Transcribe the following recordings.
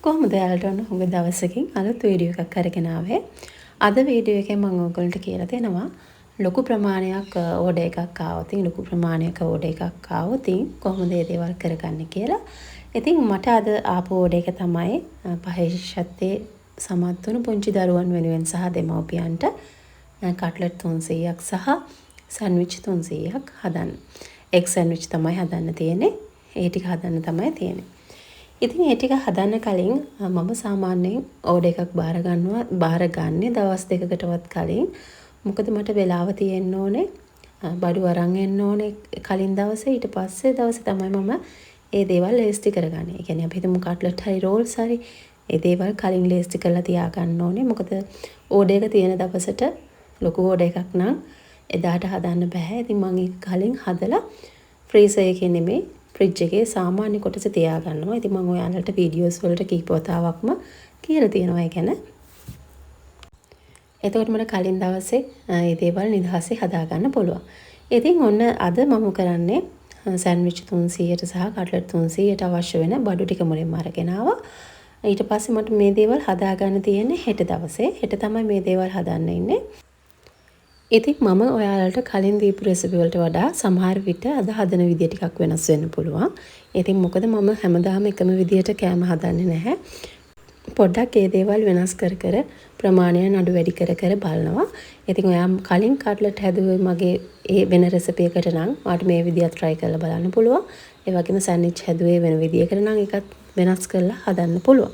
කොහොමද යාළුවන්ට ඔන්න හුඟ දවසකින් අලුත් වීඩියෝ එකක් අරගෙන ආවේ. අද වීඩියෝ එකෙන් මම ඔයගොල්ලන්ට කියලා දෙනවා ලොකු ප්‍රමාණයක් ඕඩර් එකක් ආවොත් ලොකු ප්‍රමාණයක ඕඩර් එකක් ආවොත් කොහොමද මේ දේවල් කරගන්නේ කියලා. ඉතින් මට අද ආපු ඕඩර් එක තමයි පහේෂත්තේ සමත් වුණු පුංචි දරුවන් වෙනුවෙන් සහ දෙමව්පියන්ට කට්ලට් 300ක් සහ සෑන්ඩ්විච් 300ක් හදන්න. එග් සෑන්ඩ්විච් තමයි හදන්න තියෙන්නේ. ඒ ටික හදන්න තමයි තියෙන්නේ. ඉතින් ඒ ටික හදන්න කලින් මම සාමාන්‍යයෙන් ඕඩර් එකක් බාරගන්නේ දවස් දෙකකටවත් කලින්. මොකද මට වෙලාව තියෙන්න ඕනේ බඩු අරන් එන්න ඕනේ කලින් දවසේ. ඊට පස්සේ දවසේ තමයි මම ඒ දේවල් ලේස්ති කරගන්නේ. ඒ කියන්නේ අපි හිතමු කට්ලට් හරි රෝල්ස් හරි ඒ දේවල් කලින් ලේස්ති කරලා තියාගන්න ඕනේ. මොකද ඕඩර් එක තියෙන දවසට ලොකු ඕඩර් එකක් නම් එදාට හදන්න බෑ. ඉතින් මම ඒක කලින් හදලා ෆ්‍රීසර් එකේ නෙමෙයි ෆ්‍රිජ් එකේ සාමාන්‍ය කොටස තියාගන්නවා. ඉතින් මම ඔයාලට වීඩියෝස් වලට කීප වතාවක්ම කියලා තියෙනවා ඒ ගැන. එතකොට මට කලින් දවසේ මේ දේවල් නිදහසේ හදාගන්න පුළුවන්. ඉතින් ඔන්න අද මම කරන්නේ සෑන්ඩ්විච් 300ට සහ කට්ලට් 300ට අවශ්‍ය වෙන බඩු ටික මුලින්ම අරගෙන ආවා. ඊට පස්සේ මට මේ දේවල් හදාගන්න තියෙන්නේ හෙට දවසේ. හෙට තමයි මේ දේවල් හදන්න ඉන්නේ. ඉතින් මම ඔයාලට කලින් දීපු රෙසිපි වලට වඩා සමහර විට අද හදන විදිය ටිකක් වෙනස් වෙන්න පුළුවන්. ඉතින් මොකද මම හැමදාම එකම විදියට කෑම හදන්නේ නැහැ. පොඩ්ඩක් ඒ දේවල් වෙනස් කර කර ප්‍රමාණය නඩු වැඩි කර කර බලනවා. ඉතින් ඔයා කලින් කට්ලට් හැදුවේ මගේ ඒ වෙන රෙසිපි එකකට නම් ඔයාට මේ විදියට try කරලා බලන්න පුළුවන්. ඒ වගේම සෑන්ඩ්විච් හැදුවේ වෙන විදියකට නම් ඒකත් වෙනස් කරලා හදන්න පුළුවන්.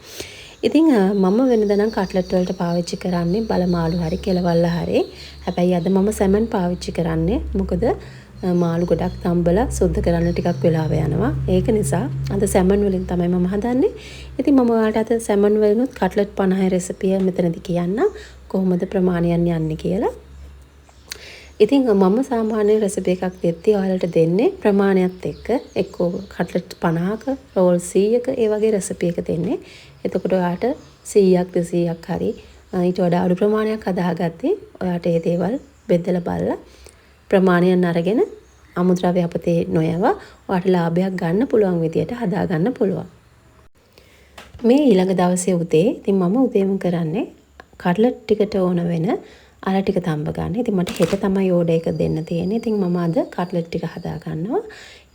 ඉතින් මම වෙනදා නම් කට්ලට් වලට පාවිච්චි කරන්නේ බලමාළු හරි කෙලවල්ල හරි. හැබැයි අද මම සැමන් පාවිච්චි කරන්නේ. මොකද මාළු ගොඩක් තම්බලා සුද්ධ කරන්න ටිකක් වෙලාව යනවා. ඒක නිසා අද සැමන් වලින් තමයි මම හදන්නේ. ඉතින් මම ඔයාලට අද සැමන් වලිනුත් කට්ලට් 50 රෙසිපිය මෙතනදී කියන්නම්. කොහොමද ප්‍රමාණයන් යන්නේ කියලා. ඉතින් මම සාමාන්‍ය රෙසිපි එකක් දෙද්දී ඔයාලට දෙන්නේ ප්‍රමාණයත් එක්ක එක්කෝ කට්ලට් 50ක රෝල් 100ක ඒ වගේ රෙසිපි එක දෙන්නේ. එතකොට ඔයාට 100ක් 200ක් හරි ඊට වඩා අඩු ප්‍රමාණයක් හදාගත්තේ ඔයාට මේ දේවල් බෙදලා බලලා ප්‍රමාණයන් අරගෙන අමුද්‍රව්‍ය අපතේ නොයව ඔයාට ලාභයක් ගන්න පුළුවන් විදියට හදා ගන්න පුළුවන්. මේ ඊළඟ දවසේ උදේ ඉතින් මම උදේම කරන්නේ කට්ලට් ටිකට ඕන වෙන අල ටික තම්බ ගන්න. ඉතින් මට හෙට තමයි ඕඩර් එක දෙන්න තියෙන්නේ. ඉතින් මම අද කට්ලට් ටික හදා ගන්නවා.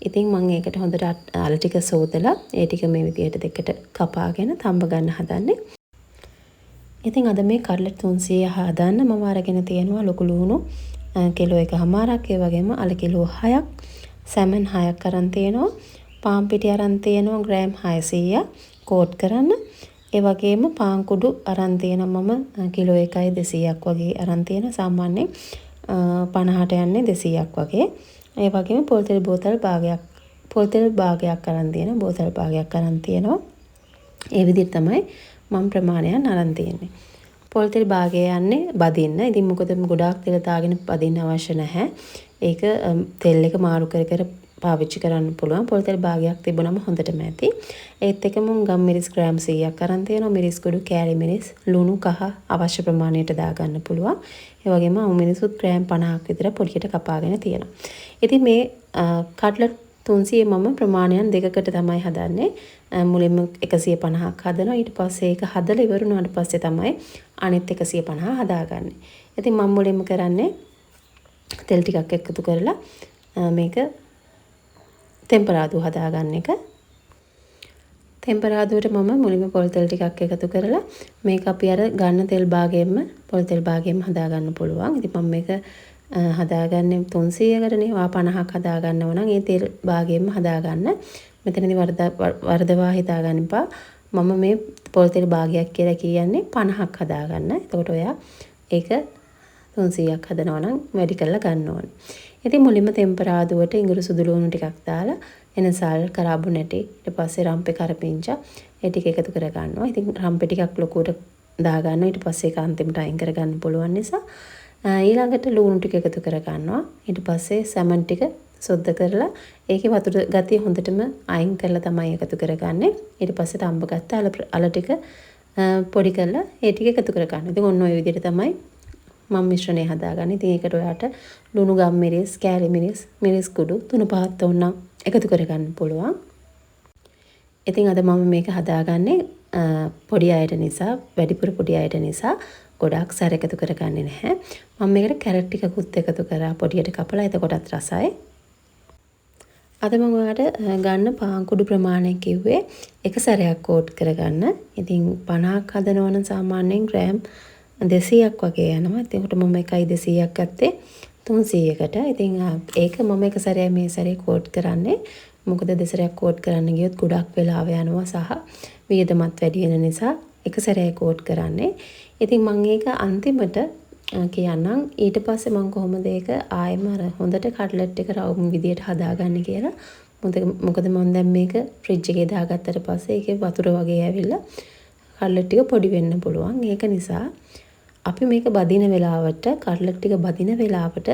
ඉතින් මම ඒකට හොඳට අල ටික සෝදලා ඒ ටික මේ විදියට දෙකට කපාගෙන තම්බ ගන්න හදන්නේ. ඉතින් අද මේ කට්ලට් 300 හදාන්න මම අරගෙන තියෙනවා ලොකු ලුණු කිලෝ 1/2ක්, ඒ වගේම අල කිලෝ 6ක්, සැමන් 6ක් අරන් තියෙනවා, පාන් පිටි අරන් තියෙනවා ග්‍රෑම් 600ක් කෝට් කරන්න. ඒ වගේම පාන් කුඩු අරන් තියෙනවා මම කිලෝ 1.200ක් වගේ අරන් තියෙන. සාමාන්‍යයෙන් 50ට යන්නේ 200ක් වගේ. ඒ වගේම පොල් තෙල් භාගයක් අරන් තියෙනවා. බෝතල් භාගයක් අරන් තියෙනවා. ඒ විදිහට තමයි මම ප්‍රමාණයන් අරන් තියෙන්නේ. පොල් තෙල් භාගය යන්නේ බදින්න. ඉතින් මොකද ගොඩාක් තෙල් දාගෙන බදින්න අවශ්‍ය නැහැ. ඒක තෙල් එක මාරු කර කර පාවිච්චි කරන්න පුළුවන්. පොල් තෙල් භාගයක් තිබුණම හොඳටම ඇති. ඒත් එකම ගම් මිරිස් ග්‍රෑම් 100ක් අරන් තියෙනවා. මිරිස් කුඩු, කෑලි මිරිස්, ලුණු කහ අවශ්‍ය ප්‍රමාණයට දාගන්න පුළුවන්. ඒ වගේම අමු මිරිසුත් ග්‍රෑම් 50ක් විතර පොඩියට කපාගෙන තියෙනවා. ඉතින් මේ කට්ලට් 300 මම ප්‍රමාණයන් දෙකකට තමයි හදන්නේ. මුලින්ම 150ක් හදනවා. ඊට පස්සේ ඒක හදලා ඉවර වුණාට පස්සේ තමයි අනිත් 150 හදාගන්නේ. ඉතින් මම මුලින්ම කරන්නේ තෙල් ටිකක් එකතු කරලා මේක ටෙම්පරාදු හදාගන්න එක. ටෙම්පරාදුවට මම මුලින්ම පොල් තෙල් ටිකක් එකතු කරලා මේක අපි අර ගන්න තෙල් භාගයෙන්ම පොල් තෙල් භාගයෙන්ම හදාගන්න පුළුවන්. ඉතින් මම මේක හදාගන්නේ 300කටනේ. වා 50ක් හදාගන්නව නම් ඒ තෙල් භාගයෙන්ම හදාගන්න. මෙතනදී වර්ධවා හිතාගන්න එපා. මම මේ පොල් තෙල් භාගයක් කියලා කියන්නේ 50ක් හදාගන්න. එතකොට ඔයා ඒක 300ක් හදනවා නම් වැඩි කරලා ගන්න ඕනේ. ඉතින් මුලින්ම ටෙම්පරාදුවට ඉඟුරු සුදු ලුණු ටිකක් දාලා එනසල් කරාබුනැටි ඊට පස්සේ රම්පේ කරපිංචා ඒ ටික එකතු කර ගන්නවා. ඉතින් රම්පේ ටිකක් ලොකුවට දා ගන්නවා. ඊට පස්සේ ඒක අන්තිමට අයින් කර ගන්න පුළුවන් නිසා ඊළඟට ලුණු ටික එකතු කර ගන්නවා. ඊට පස්සේ සැමන් ටික සොද්ද කරලා ඒකේ වතුර ගතිය හොඳටම අයින් කරලා තමයි එකතු කරගන්නේ. ඊට පස්සේ තම්බ ගත්ත අල ටික පොඩි කරලා ඒ ටික එකතු කර ගන්න. ඉතින් ඔන්න ඔය විදිහට තමයි මම මිශ්‍රණය හදාගන්නේ. ඉතින් ඒකට ඔයාට ලුණු ගම් මිරිස්, කෑලි මිරිස්, මිරිස් කුඩු 3-5 එකතු කරගන්න පුළුවන්. ඉතින් අද මම මේක හදාගන්නේ පොඩි අයට නිසා වැඩිපුර පොඩි අයට නිසා ගොඩාක් සැර එකතු කරගන්නේ නැහැ. මම මේකට කැරට් ටිකකුත් එකතු කරා පොඩියට කපලා එතකොටත් රසයි. අද මම ඔයාලට ගන්න පාන් කුඩු ප්‍රමාණය කිව්වේ එක සැරයක් කෝට් කරගන්න. ඉතින් 50ක් හදනවා නම් සාමාන්‍යයෙන් ග්‍රෑම් 200ක් වගේ යනවා. ඒකට මම 1.200ක් ගත්තේ 300කට. ඉතින් ඒක මම එක සැරේ මේ සැරේ කෝට් කරන්නේ. මොකද දෙසරයක් කෝට් කරන්න ගියොත් ගොඩක් වෙලාව යනවා සහ වියදමත් වැඩි වෙන නිසා එක සැරේ කෝට් කරන්නේ. ඉතින් මම ඒක අන්තිමට කියන්නම් ඊට පස්සේ මම කොහොමද ඒක ආයෙම අර හොඳට කට්ලට් එක රවුම් විදියට හදාගන්නේ කියලා. මොකද මම දැන් මේක ෆ්‍රිජ් එකේ දාගත්තට පස්සේ ඒකේ වතුර වගේ ඇවිල්ලා කට්ලට් ටික පොඩි වෙන්න පුළුවන්. ඒක නිසා අපි මේක බදින වෙලාවට කට්ලට් ටික බදින වෙලාවට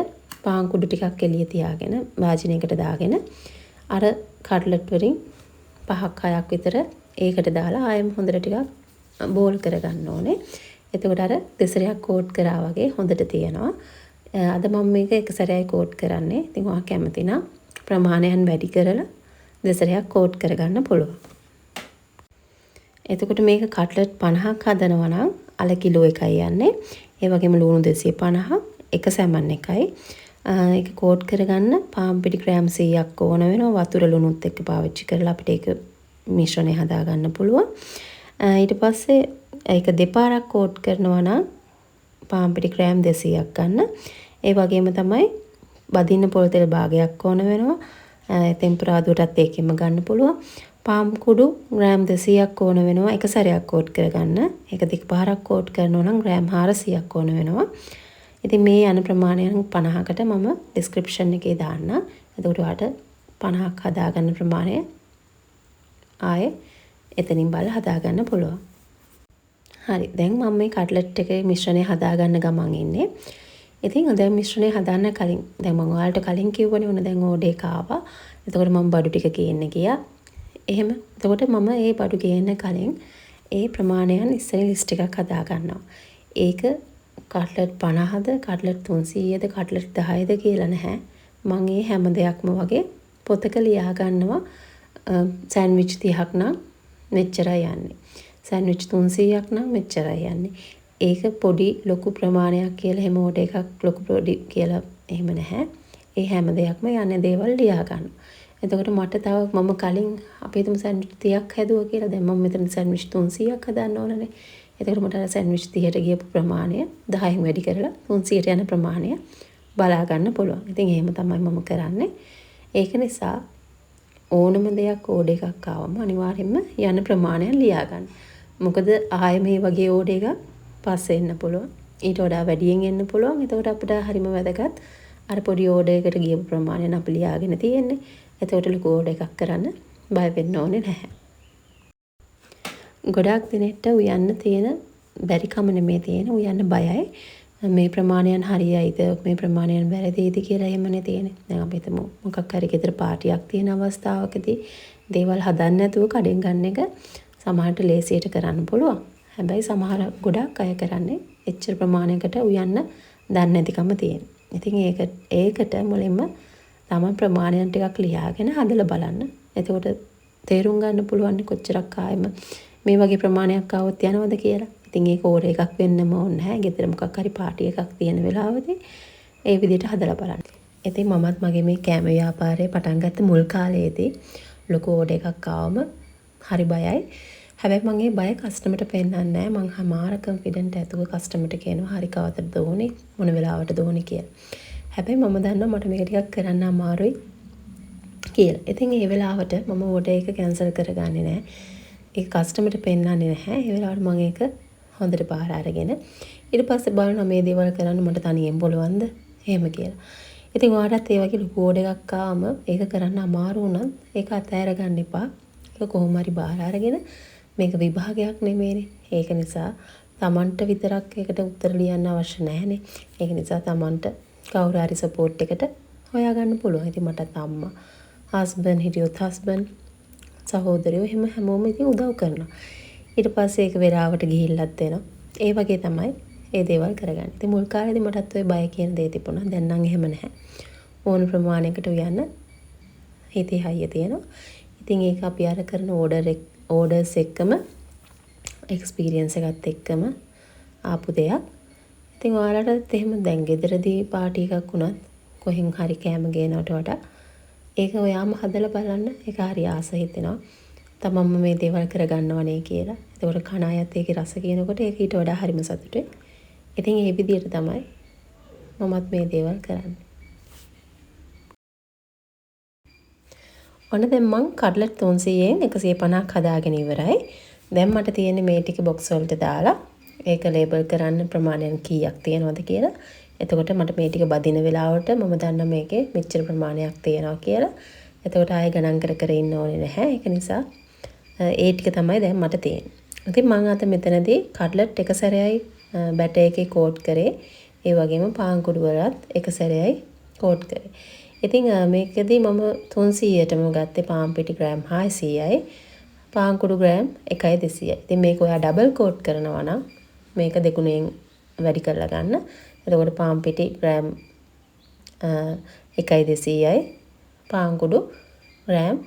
පාන් කුඩු ටිකක් එළිය තියාගෙන වාජනයකට දාගෙන අර කට්ලට් වලින් 5ක් 6ක් විතර ඒකට දාලා ආයෙම හොඳට ටිකක් බෝල් කරගන්න ඕනේ. එතකොට අර දෙසරයක් කෝට් කරා වගේ හොඳට තියෙනවා. අද මම මේක එක සැරේයි කෝට් කරන්නේ. ඉතින් ඔයා කැමති නම් ප්‍රමාණයන් වැඩි කරලා දෙසරයක් කෝට් කරගන්න පුළුවන්. එතකොට මේක කට්ලට් 50ක් හදනවා නම් අල කිලෝ එකයි යන්නේ. ඒ වගේම ලුණු 250ක් එක සැමන් එකයි. ඒක කෝට් කරගන්න පාන් පිටි ග්‍රෑම් 100ක් ඕන වෙනවා. වතුර ලුණුත් එක්ක පාවිච්චි කරලා අපිට ඒක මිශ්‍රණය හදා ගන්න පුළුවන්. ඊට පස්සේ ඒක දෙපාරක් කෝට් කරනවා නම් පාන් පිටි ග්‍රෑම් 200ක් ගන්න. ඒ වගේම තමයි බදින්න පොල් තෙල් භාගයක් ඕන වෙනවා. ටෙම්පරාදුරටත් ඒකෙම ගන්න පුළුවන්. පාන් කුඩු ග්‍රෑම් 200ක් ඕන වෙනවා එක සැරයක් කෝට් කරගන්න. ඒක දෙපාරක් කෝට් කරනවා නම් ග්‍රෑම් 400ක් ඕන වෙනවා. ඉතින් මේ යන ප්‍රමාණයන් 50කට මම ඩිස්ක්‍රිප්ෂන් එකේ දාන්න. එතකොට ඔයාලට 50ක් හදාගන්න ප්‍රමාණය ආයේ එතනින් බලලා හදාගන්න පුළුවන්. හරි. දැන් මම මේ කට්ලට් එකේ මිශ්‍රණය හදාගන්න ගමන් ඉන්නේ. ඉතින් දැන් මිශ්‍රණය හදාන්න කලින් දැන් මම ඔයාලට කලින් කිව්වනේ ඔන්න දැන් ඕඩර් එක ආවා. එතකොට මම බඩු ටික ගේන්න ගියා. එහෙම. එතකොට මම මේ බඩු ගේන්න කලින් ඒ ප්‍රමාණයන් ඉස්සෙල්ලා ලිස්ට් එකක් හදා ගන්නවා. ඒක කට්ලට් 50ද කට්ලට් 300ද කට්ලට් 10ද කියලා නැහැ. මම මේ හැම දෙයක්ම වගේ පොතක ලියා ගන්නවා. සෑන්ඩ්විච් 30ක් නම් මෙච්චරයි යන්නේ. සෑන්ඩ්විච් 300ක් නම් මෙච්චරයි යන්නේ. ඒක පොඩි ලොකු ප්‍රමාණයක් කියලා හැම ඕඩර් එකක් ලොකු පොඩි කියලා එහෙම නැහැ. ඒ හැම දෙයක්ම යන්නේ දේවල් ලියා ගන්නවා. එතකොට මට තව මම කලින් අපි හිතමු සෑන්ඩ්විච් 30ක් හැදුවා කියලා. දැන් මම මෙතන සෑන්ඩ්විච් 300ක් හදන්න ඕනනේ. එතකොට මට අර සෑන්ඩ්විච් 30ට ගියපු ප්‍රමාණය 10න් වැඩි කරලා 300ට යන ප්‍රමාණය බලා ගන්න පුළුවන්. ඉතින් එහෙම තමයි මම කරන්නේ. ඒක නිසා ඕනම දෙයක් ඕඩර් එකක් ආවම අනිවාර්යයෙන්ම යන ප්‍රමාණය ලියා ගන්න. මොකද ආයෙ මේ වගේ ඕඩර් එකක් පස්සේ එන්න පුළුවන්. ඊට වඩා වැඩියෙන් එන්න පුළුවන්. එතකොට අපිට හරිම වැදගත් අර පොඩි ඕඩර් එකට ගියපු ප්‍රමාණය අපි ලියාගෙන තියෙන්නේ. එතකොට ලොකු ඕඩර් එකක් කරන්න බය වෙන්න ඕනේ නැහැ. ගොඩාක් දිනෙට උයන්න තියෙන බැරි කම නෙමේ තියෙන උයන්න බයයි. මේ ප්‍රමාණයන් හරියයිද මේ ප්‍රමාණයන් වැරදිද කියලා එහෙමනේ තියෙන්නේ. දැන් අපි හිතමු මොකක් හරි ගෙදර පාටියක් තියෙන අවස්ථාවකදී දේවල් හදන්න නැතුව කඩෙන් ගන්න එක සමහරට ලේසියට කරන්න පුළුවන්. හැබැයි සමහර ගොඩක් අය කරන්නේ එච්චර ප්‍රමාණයකට උයන්න දන්නේ නැතිකම තියෙන. ඉතින් ඒකට මුලින්ම තමන් ප්‍රමාණයන් ටිකක් ලියාගෙන හදලා බලන්න. එතකොට තේරුම් ගන්න පුළුවන් කොච්චරක් ආයෙම මේ වගේ ප්‍රමාණයක් ආවොත් යනවද කියලා. ඉතින් ඒක ඕඩර් එකක් වෙන්නම ඕනේ නැහැ. ගෙදර මොකක් හරි පාටි එකක් තියෙන වෙලාවදී ඒ විදිහට හදලා බලන්න. ඉතින් මමත් මගේ මේ කෑම ව්‍යාපාරය පටන් ගත්ත මුල් කාලයේදී ලොකු ඕඩර් එකක් ආවම හරි බයයි. හැබැයි මම ඒ බය කස්ටමර්ට පෙන්නන්නේ නැහැ. මම හමාර කොන්ෆිඩන්ට් ඇතුව කස්ටමර්ට කියනවා හරි කවදද ඕනේ මොන වෙලාවටද ඕනේ කියලා. හැබැයි මම දන්නවා මට මේක ටිකක් කරන්න අමාරුයි කියලා. ඉතින් ඒ වෙලාවට මම ඕඩර් එක කැන්සල් කරගන්නේ නැහැ. ඒක කස්ටමර්ට පෙන්නන්නේ නැහැ. ඒ වෙලාවට මම ඒක හොඳට බාර අරගෙන ඊට පස්සේ බලනවා මේ දේවල් කරන්න මට තනියෙන් බලවන්ද එහෙම කියලා. ඉතින් ඔයාලටත් ඒ වගේ ලොකු ඕඩර් එකක් ආවම ඒක කරන්න අමාරු වුණත් ඒක අතහැර ගන්න එපා. ඒක කොහොම හරි බාර අරගෙන මේක විභාගයක් නෙමෙයිනේ. ඒක නිසා Tamanට විතරක් ඒකට උත්තර ලියන්න අවශ්‍ය නැහැනේ. ඒක නිසා Tamanට කවුරු හරි සපෝට් එකට හොයාගන්න පුළුවන්. ඉතින් මටත් අම්මා, හස්බන්ඩ් හිටියොත් හස්බන්ඩ්, සහෝදරයෝ එහෙම හැමෝම ඉතින් උදව් කරනවා. ඊට පස්සේ ඒක වෙලාවට ගිහිල්ලත් දෙනවා. ඒ වගේ තමයි ඒ දේවල් කරගන්නේ. ඉතින් මුල් කාලේදී මටත් ওই බය කියන දේ තිබුණා. දැන් නම් එහෙම නැහැ. ඕන ප්‍රමාණයකට උයන්න හිතේ හයිය තියෙනවා. ඉතින් ඒක අපි අර කරන ඕඩර්ස් එක්කම එක්ස්පීරියන්ස් එකත් එක්කම ආපු දෙයක්. ඉතින් ඔයාලටත් එහෙම දැන් ගෙදරදී පාටි එකක් වුණත් කොහෙන් හරි කෑම ගේනවට වඩා ඒක ඔයාම හදලා බලන්න. ඒක හරි ආස හිතෙනවා. තමන්ම මේ දේවල් කරගන්නවනේ කියලා. ඒකෝට කන අයත් ඒකේ රස කියනකොට ඒක ඊට වඩා හරිම සතුටුයි. ඉතින් ඒ විදිහට තමයි මමත් මේ දේවල් කරන්නේ. ඔන්න දැන් මං කට්ලට් 300න් 150ක් හදාගෙන ඉවරයි. දැන් මට තියෙන්නේ මේ ටික බොක්ස් වලට දාලා ඒක ලේබල් කරන්න ප්‍රමාණයන් කීයක් තියෙනවද කියලා. එතකොට මට මේ ටික බදින වෙලාවට මම දන්නා මේකේ මෙච්චර ප්‍රමාණයක් තියෙනවා කියලා. එතකොට ආයෙ ගණන් කර කර ඉන්න ඕනේ නැහැ. ඒක නිසා ඒ ටික තමයි දැන් මට තියෙන්නේ. ඉතින් මම අද මෙතනදී කට්ලට් එක සැරේයි බැටර් එකේ කෝට් කරේ. ඒ වගේම පාන් කුඩු වලත් එක සැරේයි කෝට් කරේ. ඉතින් මේකදී මම 300ටම ගත්තේ පාන් පිටි ග්‍රෑම් 600යි. පාන් කුඩු ග්‍රෑම් 1.200යි. ඉතින් මේක ඔයා ඩබල් කෝට් කරනවා නම් මේක දෙගුණයෙන් වැඩි කරලා ගන්න. එතකොට පාන් පිටි ග්‍රෑම් 1.200යි. පාන් කුඩු ග්‍රෑම්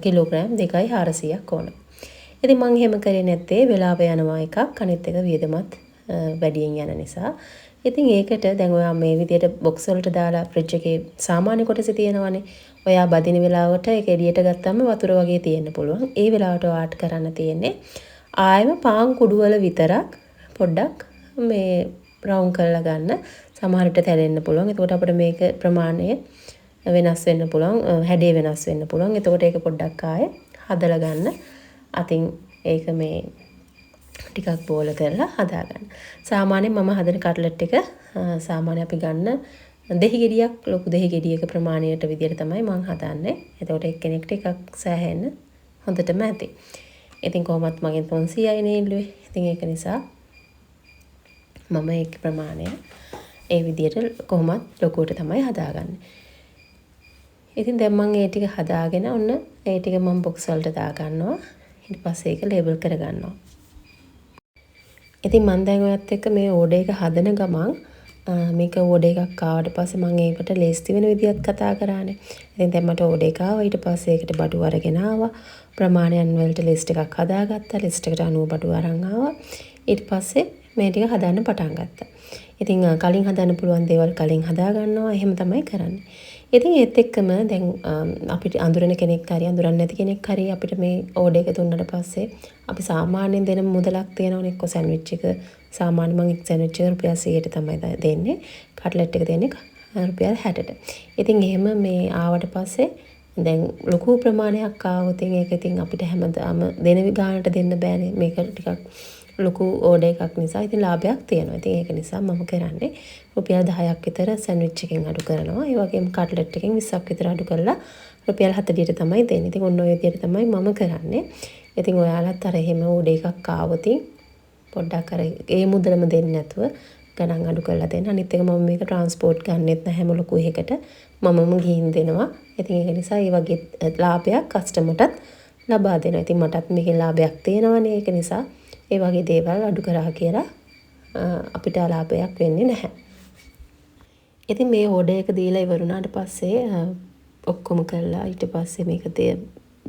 කිලෝග්‍රෑම් 2.400ක් ඕන. ඉතින් මම එහෙම කරේ නැත්තේ වෙලාව යනවා එකක් අනිත් එක වියදමත් වැඩියෙන් යන නිසා. ඉතින් ඒකට දැන් ඔයා මේ විදියට බොක්ස් වලට දාලා ෆ්‍රිජ් එකේ සාමාන්‍ය කොටසේ තියෙනවනේ. ඔයා බදින වෙලාවට ඒක එළියට ගත්තම වතුර වගේ තියෙන්න පුළුවන්. ඒ වෙලාවට ඔයාට කරන්න තියෙන්නේ ආයෙම පාන් කුඩු වල විතරක් පොඩ්ඩක් මේ බ්‍රවුන් කරලා ගන්න. සමහර විට තැලෙන්න පුළුවන්. එතකොට අපිට මේක ප්‍රමාණය වෙනස් වෙන්න පුළුවන්. හැඩය වෙනස් වෙන්න පුළුවන්. එතකොට ඒක පොඩ්ඩක් ආයෙ හදලා ගන්න. අතින් ඒක මේ ටිකක් බෝල කරලා හදාගන්න. සාමාන්‍යයෙන් මම හදන කට්ලට් එක සාමාන්‍ය අපි ගන්න දෙහි ගෙඩියක් ලොකු දෙහි ගෙඩියක ප්‍රමාණයට විදියට තමයි මම හදන්නේ. එතකොට එක්කෙනෙක්ට එකක් සෑහෙන්න හොඳටම ඇති. ඉතින් කොහොමත් මගෙන් 300යි නේ ඉල්ලුවේ. ඉතින් ඒක නිසා මම ඒක ප්‍රමාණය ඒ විදියට කොහොමත් ලොකුවට තමයි හදාගන්නේ. ඉතින් දැන් මම ඒ ටික හදාගෙන ඔන්න ඒ ටික මම බොක්ස් වලට දා ගන්නවා. ඊට පස්සේ ඒක ලේබල් කර ගන්නවා. ඉතින් මම දැන් ඔයත් එක්ක මේ ඕඩර් එක හදන ගමන් මේක ඕඩර් එකක් ආවට පස්සේ මම ඒකට ලේස්ති වෙන විදිහත් කතා කරානේ. ඉතින් දැන් මට ඕඩර් එක ආවා. ඊට පස්සේ ඒකට බඩු අරගෙන ආවා. ප්‍රමාණයන් වලට ලිස්ට් එකක් හදාගත්තා. ලිස්ට් එකට අනුව බඩු අරන් ආවා. ඊට පස්සේ මේ ටික හදන්න පටන් ගත්තා. ඉතින් කලින් හදන්න පුළුවන් දේවල් කලින් හදා ගන්නවා. එහෙම තමයි කරන්නේ. ඉතින් ඒත් එක්කම දැන් අපිට අඳුරන කෙනෙක් හරි අඳුරන්නේ නැති කෙනෙක් හරි අපිට මේ ඕඩර් එක දුන්නට පස්සේ අපි සාමාන්‍යයෙන් දෙන මුදලක් තියෙනවනේ. එක්ක සෑන්ඩ්විච් එක සාමාන්‍ය මම එක් සෑන්ඩ්විච් එක රුපියල් 100ට තමයි දෙන්නේ. කට්ලට් එක දෙන්නේ රුපියල් 60ට. ඉතින් එහෙම මේ ආවට පස්සේ දැන් ලොකු ප්‍රමාණයක් ආවොත් ඒක ඉතින් අපිට හැමදාම දෙන ගානට දෙන්න බෑනේ. මේක ටිකක් ලොකු ඕඩර් එකක් නිසා ඉතින් ලාභයක් තියෙනවා. ඉතින් ඒක නිසා මම කරන්නේ රුපියල් 10ක් විතර සෑන්ඩ්විච් එකෙන් අඩු කරනවා. ඒ වගේම කට්ලට් එකෙන් 20ක් විතර අඩු කරලා රුපියල් 40ට තමයි දෙන්නේ. ඉතින් ඔන්න ඔය විදිහට තමයි මම කරන්නේ. ඉතින් ඔයාලත් අර එහෙම ඕඩර් එකක් ආවොත් පොඩ්ඩක් අර ඒ මුදලම දෙන්නේ නැතුව ගණන් අඩු කරලා දෙන්න. අනිත් එක මම මේක ට්‍රාන්ස්පෝර්ට් ගන්නෙත් නැහැ හැම ලොකු එකකට. මමම ගිහින් දෙනවා. ඉතින් ඒක නිසා මේ වගේ ලාභයක් කස්ටමර්ටත් ලබා දෙනවා. ඉතින් මටත් මේකේ ලාභයක් තියෙනවනේ. ඒක නිසා ඒ වගේ දේවල් අඩු කරා කියලා අපිට ලාභයක් වෙන්නේ නැහැ. ඉතින් මේ ඕඩර් එක දීලා ඉවරුණාට පස්සේ ඔක්කොම කරලා ඊට පස්සේ මේක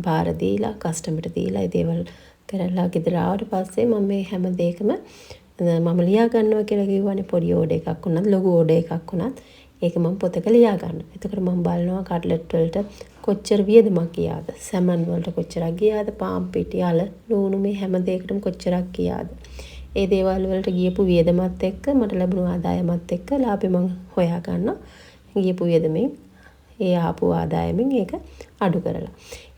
බාර දීලා කස්ටමර්ට දීලා ඒ දේවල් කරලා ගෙදර ආවට පස්සේ මම මේ හැම දෙයකම මම ලියා ගන්නවා කියලා කිව්වනේ. පොඩි ඕඩර් එකක් වුණත් ලොකු ඕඩර් එකක් වුණත් ඒක මම පොතක ලියා ගන්නවා. එතකොට මම බලනවා කට්ලට් වලට කොච්චර වියදමක් ගියාද, සැමන් වලට කොච්චරක් ගියාද, පාන් පිටි අල ලුණු මේ හැම දෙයකටම කොච්චරක් ගියාද. ඒ දේවල් වලට ගියපු වියදමත් එක්ක මට ලැබුණු ආදායමත් එක්ක ලාභෙ මම හොයා ගන්නවා. ගියපු වියදමෙන් ඒ ආපු ආදායමෙන් ඒක අඩු කරලා.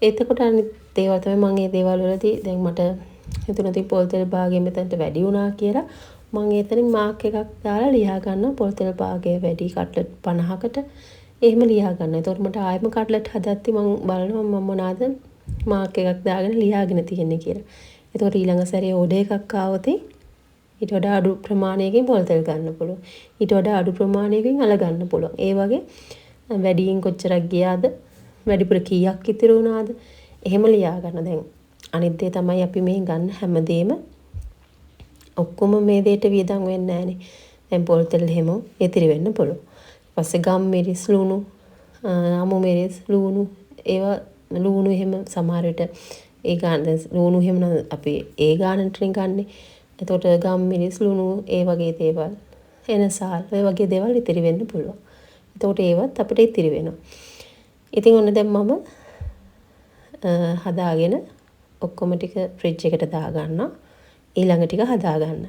එතකොට අනිත් දේවල් තමයි මම මේ දේවල් වලදී දැන් මට හිතුණා පොල් තෙල් භාගය මෙතනට වැඩි වුණා කියලා මම එතනින් මාක් එකක් දාලා ලියා ගන්නවා. පොල් තෙල් භාගය වැඩි කට්ලට් 50කට එහෙම ලියා ගන්නවා. එතකොට මට ආයෙම කට්ලට් හදද්දි මම බලනවා මම මොනවාද මාක් එකක් දාගෙන ලියාගෙන තියෙන්නේ කියලා. එතකොට ඊළඟ සැරේ ඕඩර් එකක් ආවොත් ඊට වඩා අඩු ප්‍රමාණයකින් පොල් තෙල් ගන්න පුළුවන්. ඊට වඩා අඩු ප්‍රමාණයකින් අල ගන්න පුළුවන්. ඒ වගේ වැඩියෙන් කොච්චරක් ගියාද, වැඩිපුර කීයක් ඉතිරි වුණාද එහෙම ලියා ගන්න. දැන් අනිත් දේ තමයි අපි මේ ගන්න හැමදේම ඔක්කොම මේ දෙයට වියදම් වෙන්නේ නැහනේ. දැන් පොල් තෙල් එහෙම ඉතිරි වෙන්න පුළුවන්. ඊපස්සේ ගම් මිරිස් ලුණු, අමු මිරිස් ලුණු ඒවා ලුණු එහෙම සමහර විට ඒ ගාන ලුණු එහෙම අපි ඒ ගානටනේ ගන්නෙ. එතකොට ගම් මිරිස් ලුණු ඒ වගේ දේවල් එනසාල් ඔය වගේ දේවල් ඉතිරි වෙන්න පුළුවන්. එතකොට ඒවත් අපිට ඉතිරි වෙනවා. ඉතින් ඔන්න දැන් මම හදාගෙන ඔක්කොම ටික ෆ්‍රිජ් එකට දාගන්නවා. ඊළඟ ටික හදාගන්න.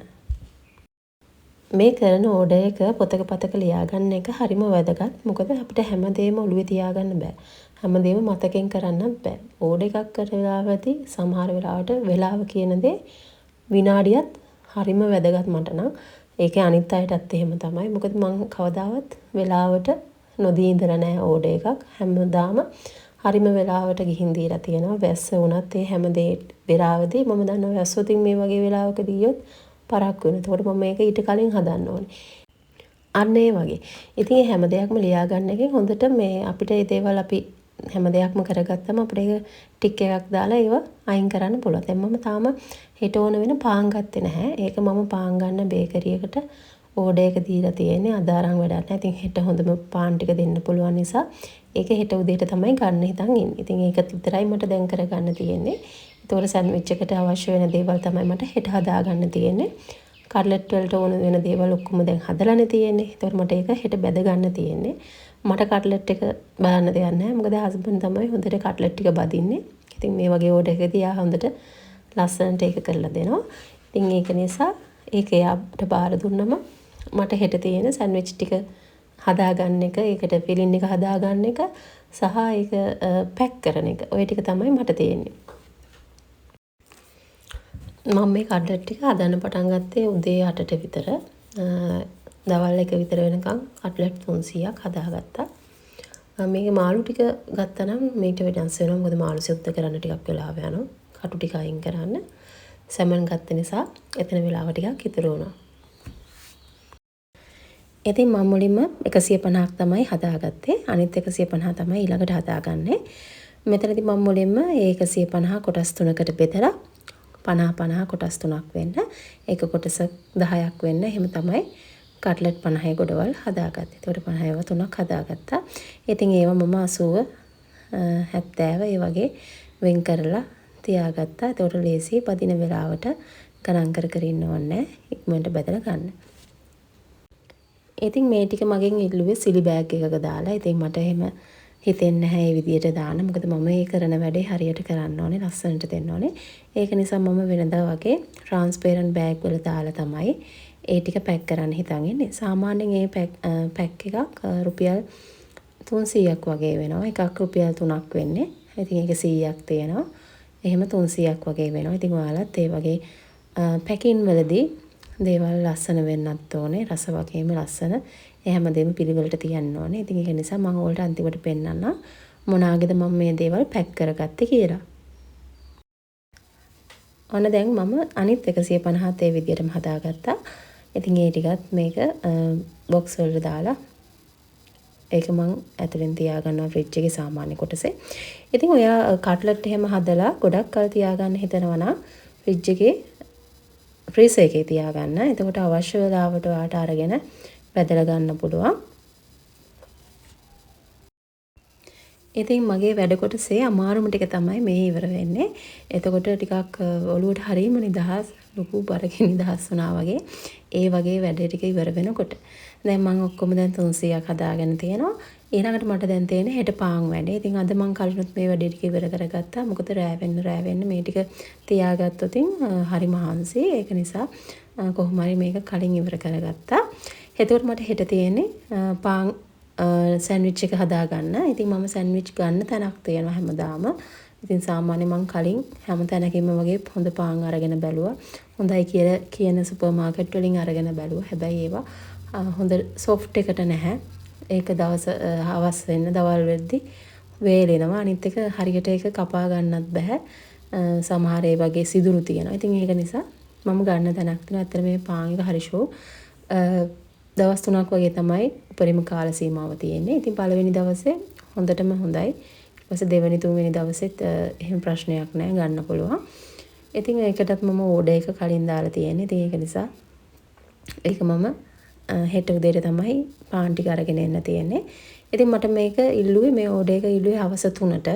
මේ කරන ඕඩර් එක පොතක පතක ලියාගන්න එක හරිම වැදගත්. මොකද අපිට හැමදේම ඔළුවේ තියාගන්න බෑ. හැමදේම මතකෙන් කරන්නත් බෑ. ඕඩර් එකක් කරන වෙලාවදී සමහර වෙලාවට වෙලාව කියන දේ විනාඩියත් හරිම වැදගත් මට නම්. ඒකේ අනිත් අයටත් එහෙම තමයි. මොකද මම කවදාවත් වෙලාවට නොදී ඉඳලා නැහැ ඕඩර් එකක්. හැමදාම හරිම වෙලාවට ගිහින් දීලා තියෙනවා. වැස්ස වුණත් ඒ හැමදේ වෙලාවදී මම දන්නවා වැස්සොතින් මේ වගේ වෙලාවකදී ගියොත් පරක් වෙනවා. එතකොට මම මේක ඊට කලින් හදන්න ඕනේ. අන්න ඒ වගේ. ඉතින් මේ හැම දෙයක්ම ලියා ගන්න එකෙන් හොඳට මේ අපිට මේ දේවල් අපි හැම දෙයක්ම කරගත්තම අපිට ඒක ටික් එකක් දාලා ඒව අයින් කරන්න පුළුවන්. දැන් මම තාම හෙට ඕන වෙන පාන් ගත්තේ නැහැ. ඒක මම පාන් ගන්න බේකරි එකට ඕඩර් එක දීලා තියෙන්නේ. අද අරන් වැඩක් නැහැ. ඉතින් හෙට හොඳම පාන් ටික දෙන්න පුළුවන් නිසා ඒක හෙට උදේට තමයි ගන්න හිතන් ඉන්නේ. ඉතින් ඒක විතරයි මට දැන් කරගන්න තියෙන්නේ. ඒතකොට සෑන්ඩ්විච් එකට අවශ්‍ය වෙන දේවල් තමයි මට හෙට හදාගන්න තියෙන්නේ. කට්ලට් වලට ඕන වෙන දේවල් ඔක්කොම දැන් හදලානේ තියෙන්නේ. ඒතකොට මට ඒක හෙට බෙද ගන්න තියෙන්නේ. මට කට්ලට් එක බලන්න දෙයක් නැහැ. මොකද හස්බන්ඩ් තමයි හොඳට කට්ලට් ටික බදින්නේ. ඉතින් මේ වගේ ඕඩර් එකකදී ආ හොඳට ලස්සනට ඒක කරලා දෙනවා. ඉතින් ඒක නිසා ඒක එයාට බාර දුන්නම මට හෙට තියෙන සෑන්ඩ්විච් ටික හදාගන්න එක, ඒකට ෆිලින් එක හදාගන්න එක සහ ඒක පැක් කරන එක. ওই ටික තමයි මට තියෙන්නේ. මම මේ කට්ලට් ටික හදන්න පටන් ගත්තේ උදේ 8ට විතර. දවල් 1 විතර වෙනකන් කට්ලට් 300ක් හදාගත්තා. මේකේ මාළු ටික ගත්තා නම් මේකට වෙනස් වෙනවා. මොකද මාළු සුද්ධ කරන්න ටිකක් වෙලාව යනවා. කටු ටික අයින් කරන්න. සැමන් ගත්ත නිසා එතන වෙලාව ටිකක් ඉතුරු වුණා. ඉතින් මම මුලින්ම 150ක් තමයි හදාගත්තේ. අනිත් 150 තමයි ඊළඟට හදාගන්නේ. මෙතනදී මම මුලින්ම ඒ 150 කොටස් තුනකට බෙදලා 50 කොටස් තුනක් වෙන්න. ඒක කොටස 10ක් වෙන්න. එහෙම තමයි කට්ලට් 50 ගොඩවල් හදාගත්තේ. ඒකට 50ව තුනක් හදාගත්තා. ඉතින් ඒව මම 80 70 ඒ වගේ වෙන් කරලා තියාගත්තා. ඒකට ලේසි පදින වෙලාවට ගණන් කර කර ඉන්න ඕනේ. ඉක්මනට බෙදලා ගන්න. ඉතින් මේ ටික මගෙන් ඉල්ලුවේ සිලි බෑග් එකක දාලා. ඉතින් මට එහෙම හිතෙන්නේ නැහැ මේ විදියට දාන්න. මොකද මම මේ කරන වැඩේ හරියට කරන්න ඕනේ, ලස්සනට දෙන්න ඕනේ. ඒක නිසා මම වෙනදා වගේ ට්‍රාන්ස්පරන්ට් බෑග් වල දාලා තමයි ඒ ටික පැක් කරන්න හිතන් ඉන්නේ. සාමාන්‍යයෙන් මේ පැක් එකක් රුපියල් 300ක් වගේ වෙනවා. එකක් රුපියල් 3ක් වෙන්නේ. ඉතින් ඒක 100ක් තියෙනවා. එහෙම 300ක් වගේ වෙනවා. ඉතින් ඔයාලත් ඒ වගේ පැකින් වලදී දේවල් ලස්සන වෙන්නත් ඕනේ. රස වගේම ලස්සන. ඒ හැමදේම පිළිවෙලට තියන්න ඕනේ. ඉතින් ඒක නිසා මම ඔයාලට අන්තිමට පෙන්නන්න මොනාගෙද මම මේ දේවල් පැක් කරගත්තේ කියලා. ඔන්න දැන් මම අනිත් 150ත් ඒ විදිහටම හදාගත්තා. ඉතින් ඒ ටිකත් මේක බොක්ස් වලට දාලා ඒක මම ඇතුලෙන් තියාගන්නවා ෆ්‍රිජ් එකේ සාමාන්‍ය කොටසේ. ඉතින් ඔයා කට්ලට් එහෙම හදලා ගොඩක් කල් තියාගන්න හිතනවා නම් ෆ්‍රිජ් එකේ ෆ්‍රීසර් එකේ තියාගන්න. එතකොට අවශ්‍ය වෙලාවට ඔයාට අරගෙන බෙදලා ගන්න පුළුවන්. ඉතින් මගේ වැඩ කොටසේ අමාරුම ටික තමයි මේ ඉවර වෙන්නේ. එතකොට ටිකක් ඔළුවට හරීම නිදහස්, ලොකු බරකින් නිදහස් වුණා වගේ. ඒ වගේ වැඩ ටික ඉවර වෙනකොට දැන් මම ඔක්කොම දැන් 300ක් හදාගෙන තියෙනවා. ඊළඟට මට දැන් තියෙන්නේ හෙට පාන් වැඩේ. ඉතින් අද මම කලිනුත් මේ වැඩේ ටික ඉවර කරගත්තා. මොකද රෑ වෙන්න මේ ටික තියාගත්තොත් හරි මහන්සි. ඒක නිසා කොහොම හරි මේක කලින් ඉවර කරගත්තා. එතකොට මට හෙට තියෙන්නේ පාන් සෑන්ඩ්විච් එක හදාගන්න. ඉතින් මම සෑන්ඩ්විච් ගන්න තැනක් තියෙනවා හැමදාම. ඉතින් සාමාන්‍යයෙන් මම කලින් හැම තැනකින්ම වගේ හොඳ පාන් අරගෙන බැලුවා. හොඳයි කියලා කියන සුපර් මාකට් වලින් අරගෙන බැලුවා. හැබැයි ඒවා හොඳ සොෆ්ට් එකට නැහැ. ඒක හවස් වෙන්න දවල් වෙද්දි වේලෙනවා. අනිත් එක හරියට ඒක කපා ගන්නත් බෑ. සමහර ඒ වගේ සිදුරු තියෙනවා. ඉතින් ඒක නිසා මම ගන්න තැනක් තියෙනවා. ඇත්තට මේ පාන් එක හරි ෂෝ. දවස් 3ක් වගේ තමයි උපරිම කාල සීමාව තියෙන්නේ. ඉතින් පළවෙනි දවසේ හොඳටම හොඳයි. ඊට පස්සේ දෙවෙනි තුන්වෙනි දවසෙත් එහෙම ප්‍රශ්නයක් නැහැ ගන්න පුළුවන්. ඉතින් ඒකටත් මම ඕඩර් එක කලින් දාලා තියෙන්නේ. ඉතින් ඒක නිසා ඒක මම හෙට උදේට තමයි පාන් ටික අරගෙන එන්න තියෙන්නේ. ඉතින් මට මේක ඉල්ලුවේ මේ ඕඩර් එක ඉල්ලුවේ හවස 3ට.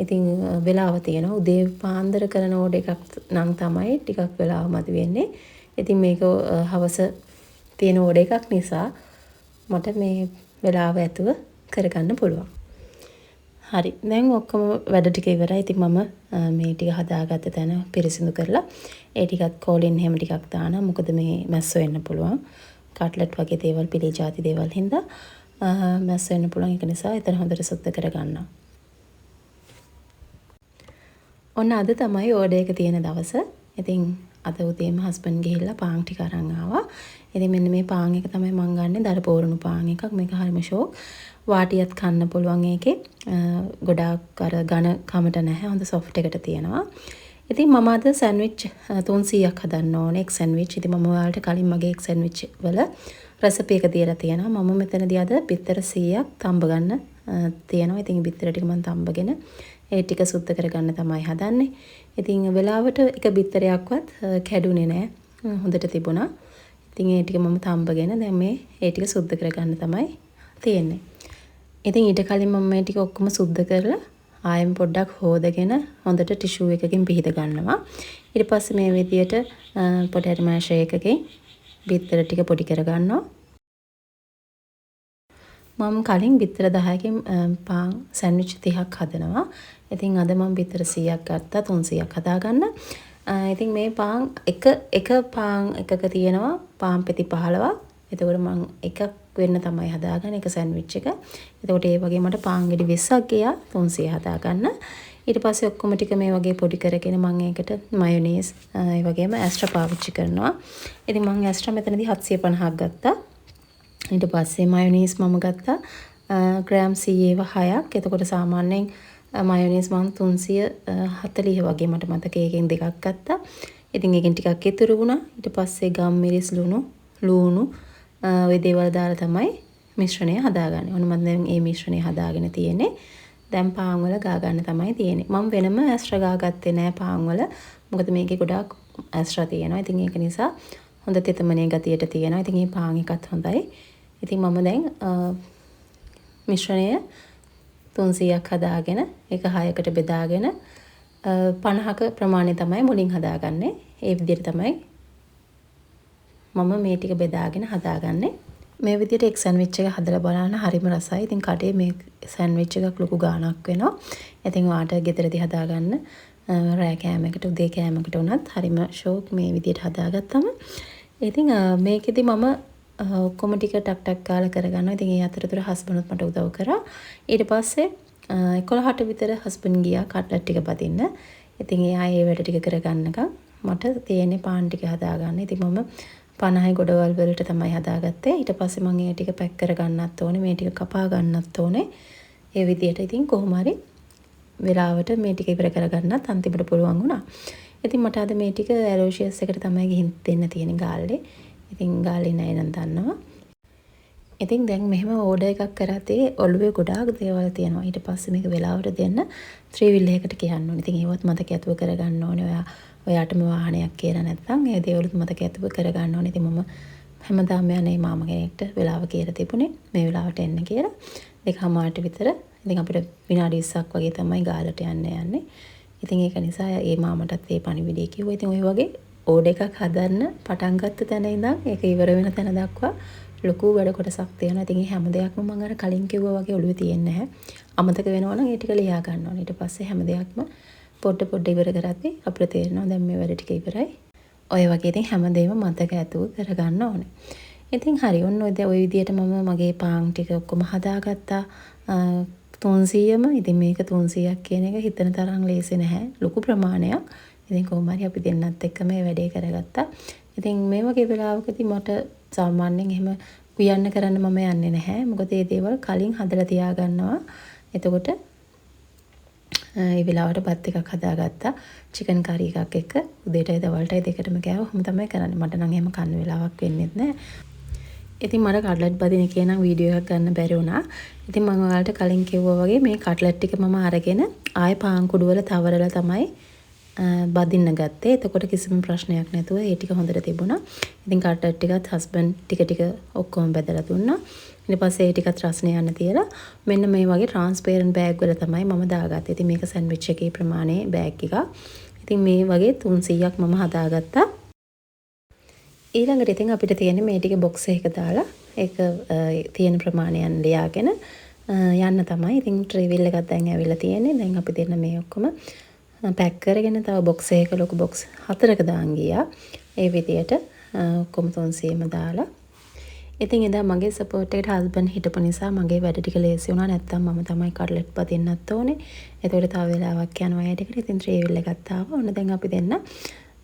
ඉතින් වෙලාව තියෙනවා. උදේ පාන්දර කරන ඕඩර් එකක් නම් තමයි ටිකක් වෙලාව මදි වෙන්නේ. ඉතින් මේක හවස තියෙන ඕඩර් එකක් නිසා මට මේ වෙලාව ඇතුව කරගන්න පුළුවන්. හරි. දැන් ඔක්කොම වැඩ ටික ඉවරයි. ඉතින් මම මේ ටික හදාගත්ත තැන පිරිසිදු කරලා ඒ ටිකත් කෝලින් එහෙම ටිකක් දානවා. මොකද මේ මැස්සෝ වෙන්න පුළුවන්. කට්ලට් වගේ දේවල් පිළි ಜಾති දේවල් හින්දා මැස්සෝ වෙන්න පුළුවන්. ඒක නිසා එතන හොඳට සුද්ධ කරගන්නවා. ඔන්න අද තමයි ඕඩර් එක තියෙන දවස. ඉතින් අද උදේම හස්බන්ඩ් ගිහිල්ලා පාන් ටික අරන් ආවා. ඉතින් මෙන්න මේ පාන් එක තමයි මම ගන්නෙ දර පෝරණු පාන් එකක්. මේක හරිම ෂෝක්. වාටියත් කන්න පුළුවන් ඒකේ. ගොඩාක් අර ඝන කමට නැහැ. හොඳ සොෆ්ට් එකට තියෙනවා. ඉතින් මම අද සෑන්ඩ්විච් 300ක් හදන්න ඕනේ. එක් සෑන්ඩ්විච්. ඉතින් මම ඔයාලට කලින් මගේ එක් සෑන්ඩ්විච් වල රෙසිපි එක දීලා තියෙනවා. මම මෙතනදී අද බිත්තර 100ක් තඹ ගන්න තියෙනවා. ඉතින් බිත්තර ටික මම තඹගෙන ඒ ටික සුද්ධ කරගන්න තමයි හදන්නේ. ඉතින් වෙලාවට එක බිත්තරයක්වත් කැඩුනේ නැහැ. හොඳට තිබුණා. ඉතින් ඒ ටික මම තඹගෙන දැන් මේ ඒ ටික සුද්ධ කරගන්න තමයි තියෙන්නේ. ඉතින් ඊට කලින් මම මේ ටික ඔක්කොම සුද්ධ කරලා ආයෙම පොඩ්ඩක් හොදගෙන හොඳට ටිෂු එකකින් පිහිද ගන්නවා. ඊට පස්සේ මේ විදියට පොටේටෝ මෑෂර් එකකින් බිත්තර ටික පොඩි කරගන්නවා. මම කලින් බිත්තර 10කින් පාන් සෑන්ඩ්විච් 30ක් හදනවා. ඉතින් අද මම බිත්තර 100ක් ගත්තා 300ක් හදාගන්න. ඉතින් මේ පාන් එක පාන් එකක තියෙනවා පාන් පෙති 15ක්. එතකොට මම එකක් වෙන්න තමයි හදාගන්නේ එක සෑන්ඩ්විච් එක. එතකොට ඒ වගේ මට පාන් ගෙඩි 20ක් ගියා 300 හදාගන්න. ඊට පස්සේ ඔක්කොම ටික මේ වගේ පොඩි කරගෙන මම ඒකට මයොනීස් ඒ වගේම ඇස්ට්‍රා පාවිච්චි කරනවා. ඉතින් මම ඇස්ට්‍රා මෙතනදී 750ක් ගත්තා. ඊට පස්සේ මයොනීස් මම ගත්තා ග්‍රෑම් 100ව 6ක්. එතකොට සාමාන්‍යයෙන් මයොනීස් මම 340 වගේ මට මතකයි එකෙන් දෙකක් ගත්තා. ඉතින් එකෙන් ටිකක් ඉතුරු වුණා. ඊට පස්සේ ගම් මිරිස් ලුණු ඔය දේවල් දාලා තමයි මිශ්‍රණය හදාගන්නේ. ඔන්න මම දැන් මේ මිශ්‍රණය හදාගෙන තියෙන්නේ. දැන් පාන් වල ගා ගන්න තමයි තියෙන්නේ. මම වෙනම ඇස්ට්‍රා ගා ගත්තේ නෑ පාන් වල. මොකද මේකේ ගොඩාක් ඇස්ට්‍රා තියෙනවා. ඉතින් ඒක නිසා හොඳ තෙතමනේ ගතියට තියෙනවා. ඉතින් මේ පාන් එකත් හොඳයි. ඉතින් මම දැන් මිශ්‍රණය 300ක් හදාගෙන ඒක 6කට බෙදාගෙන 50ක ප්‍රමාණය තමයි මුලින් හදාගන්නේ. ඒ විදිහට තමයි මම මේ ටික බෙදාගෙන හදාගන්නේ. මේ විදිහට එක් සෑන්ඩ්විච් එක හදලා බලන්න හරිම රසයි. ඉතින් කඩේ මේ සෑන්ඩ්විච් එකක් ලොකු ගාණක් වෙනවා. ඉතින් ඔයාට ගෙදරදී හදාගන්න රෑ කෑමකට උදේ කෑමකට උනත් හරිම ෂෝක් මේ විදිහට හදාගත්තම. ඉතින් මේකෙදි මම ඔක්කොම ටික ටක් ටක් ගාලා කරගන්නවා. ඉතින් ඒ අතරතුර හස්බන්ඩ්ත් මට උදව් කරා. ඊට පස්සේ 11ට විතර හස්බන්ඩ් ගියා කට්ලට් ටික බදින්න. ඉතින් ඒ ආයේ වැඩ ටික කරගන්නකම් මට තියෙන්නේ පාන් ටික හදාගන්න. ඉතින් මම 50 ගොඩවල් වලට තමයි හදාගත්තේ. ඊට පස්සේ මම ඒ ටික පැක් කරගන්නත් ඕනේ. මේ ටික කපා ගන්නත් ඕනේ. ඒ විදිහට ඉතින් කොහොම හරි වෙලාවට මේ ටික ඉවර කරගන්නත් අන්තිමට පුළුවන් වුණා. ඉතින් මට අද මේ ටික ඇලෝෂියස් එකට තමයි ගිහින් දෙන්න තියෙන ගාල්ලේ. ඉතින් ගාල්ලේ නෑ නම් දන්නවා. ඉතින් දැන් මෙහෙම ඕඩර් එකක් කරද්දී ඔළුවේ ගොඩාක් දේවල් තියෙනවා. ඊට පස්සේ මේක වෙලාවට දෙන්න 3 wheel එකකට කියන්න ඕනේ. ඉතින් ඒවත් මතක ඇතුව කරගන්න ඕනේ. ඔයාටම වාහනයක් කියලා නැත්නම් ඒ දේවලුත් මතක ඇතුව කරගන්න ඕනේ. ඉතින් මම හැමදාම යන්නේ මාමා කෙනෙක්ට වෙලාව කියලා තිබුණේ. මේ වෙලාවට එන්න කියලා. 2:00 විතර. ඉතින් අපිට විනාඩි 20ක් වගේ තමයි ගාලට යන්නේ. ඉතින් ඒක නිසා ඒ මාමටත් ඒ පණිවිඩය කිව්වා. ඉතින් ওই වගේ ඕඩර් එකක් හදන්න පටන් ගත්ත තැන ඉඳන් ඒක ඉවර වෙන තැන දක්වා ලොකු වැඩ කොටසක් තියෙනවා. ඉතින් මේ හැම දෙයක්ම මම අර කලින් කිව්වා වගේ ඔළුවේ තියෙන්නේ නැහැ. අමතක වෙනවා නම් ඒ ටික ලියා ගන්න ඕනේ. ඊට පස්සේ හැම දෙයක්ම පොඩ ඉවර කරද්දී අපිට තේරෙනවා දැන් මේ වැඩ ටික ඉවරයි. ඔය වගේ ඉතින් හැමදේම මතක ඇතුව කරගන්න ඕනේ. ඉතින් හරි ඔන්න ඔය විදිහට මම මගේ පාන් ටික ඔක්කොම හදාගත්තා. 300ම. ඉතින් මේක 300ක් කියන එක හිතන තරම් ලේසි නැහැ. ලොකු ප්‍රමාණයක්. ඉතින් කොහොම හරි අපි දෙන්නත් එක්ක මේ වැඩේ කරගත්තා. ඉතින් මේ වගේ වෙලාවකදී මට සාමාන්‍යයෙන් එහෙම උයන්න කරන්න මම යන්නේ නැහැ. මොකද මේ දේවල් කලින් හදලා තියාගන්නවා. එතකොට ඒ වෙලාවට බත් එකක් හදාගත්තා. චිකන් කරි එකක් එක්ක උදේටයි දවල්ටයි දෙකටම කෑවොම තමයි කරන්නේ. මට නම් එහෙම කන්න වෙලාවක් වෙන්නේ නැහැ. ඉතින් මට කට්ලට් බදින එකේ නම් වීඩියෝ එකක් ගන්න බැරි වුණා. ඉතින් මම ඔයාලට කලින් කිව්වා වගේ මේ කට්ලට් ටික මම අරගෙන ආයෙ පාන් කුඩු වල තවරලා තමයි බදින්න ගත්තේ. එතකොට කිසිම ප්‍රශ්නයක් නැතුව ඒ ටික හොඳට තිබුණා. ඉතින් කට්ලට් ටිකත් හස්බන්ඩ් ටික ටික ඔක්කොම බෙදලා දුන්නා. ඊට පස්සේ ඒ ටිකත් රස්නේ යන්න තියලා මෙන්න මේ වගේ ට්‍රාන්ස්පරන්ට් බෑග් වල තමයි මම දාගත්තේ. ඉතින් මේක සෑන්ඩ්විච් එකේ ප්‍රමාණයේ බෑග් එකක්. ඉතින් මේ වගේ 300ක් මම හදාගත්තා. ඊළඟට ඉතින් අපිට තියෙන්නේ මේ ටික බොක්ස් එකක දාලා ඒක තියෙන ප්‍රමාණයන් ලියාගෙන යන්න තමයි. ඉතින් ට්‍රේවිල් එකක් දැන් ඇවිල්ලා තියෙන්නේ. දැන් අපි දෙන්න මේ ඔක්කොම පැක් කරගෙන තව බොක්ස් එකක ලොකු බොක්ස් 4ක දාන් ගියා. ඒ විදියට ඔක්කොම 300ම දාලා. ඉතින් එදා මගේ සපෝට් එකට හස්බන්ඩ් හිටපු නිසා මගේ වැඩ ටික ලේසි වුණා. නැත්තම් මම තමයි කට්ලට් බදින්නත් ඕනේ. ඒතකොට තව වෙලාවක් යනවා ඒ ටිකට. ඉතින් ට්‍රේවිල් එකක් ආවා. ඔන්න දැන් අපි දෙන්න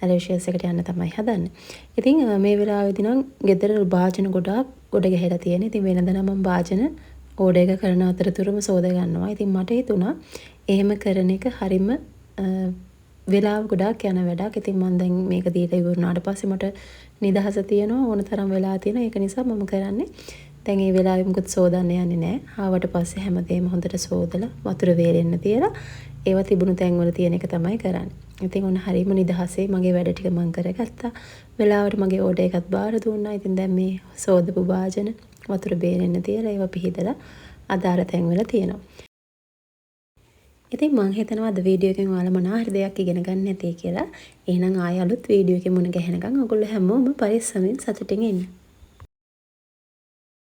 ඇලවිෂියස් එකට යන්න තමයි හදන්නේ. ඉතින් මේ වෙලාවේදී නම් ගෙදර භාජන ගොඩාක් ගොඩ ගැහිලා තියෙනවා. ඉතින් වෙනද නම් මම භාජන ඕඩර් එක කරන අතරතුරම සෝද ගන්නවා. ඉතින් මට හිතුණා එහෙම කරන එක හරිම වෙලාව ගොඩාක් යන වැඩක්. ඉතින් මම දැන් මේක දීලා ඉවරනාට පස්සේ මට නිදහස තියෙනවා ඕන තරම් වෙලා තියෙනවා. ඒක නිසා මම කරන්නේ දැන් මේ වෙලාවෙ මුකුත් සෝදන්න යන්නේ නැහැ. ආවට පස්සේ හැමදේම හොඳට සෝදලා වතුර වේලෙන්න තියලා ඒව තිබුණු තැන් වල තියෙන එක තමයි කරන්නේ. ඉතින් ඔන්න හරියම නිදහසේ මගේ වැඩ ටික මම කරගත්තා. වෙලාවට මගේ ඕඩර් එකත් බාර දුන්නා. ඉතින් දැන් මේ සෝදපු භාජන වතුර බේරෙන්න තියලා ඒව පිහිදලා අදාළ තැන් වල තියෙනවා. ඉතින් මම හිතනවා අද වීඩියෝ එකෙන් ඔයාලා මොනවා හරි දෙයක් ඉගෙන ගන්න ඇති කියලා. එහෙනම් ආයෙ අලුත් වීඩියෝ එකකින් මුණ ගැහෙනකම් ඔයගොල්ලෝ හැමෝම පරිස්සමෙන් සතුටින් ඉන්න.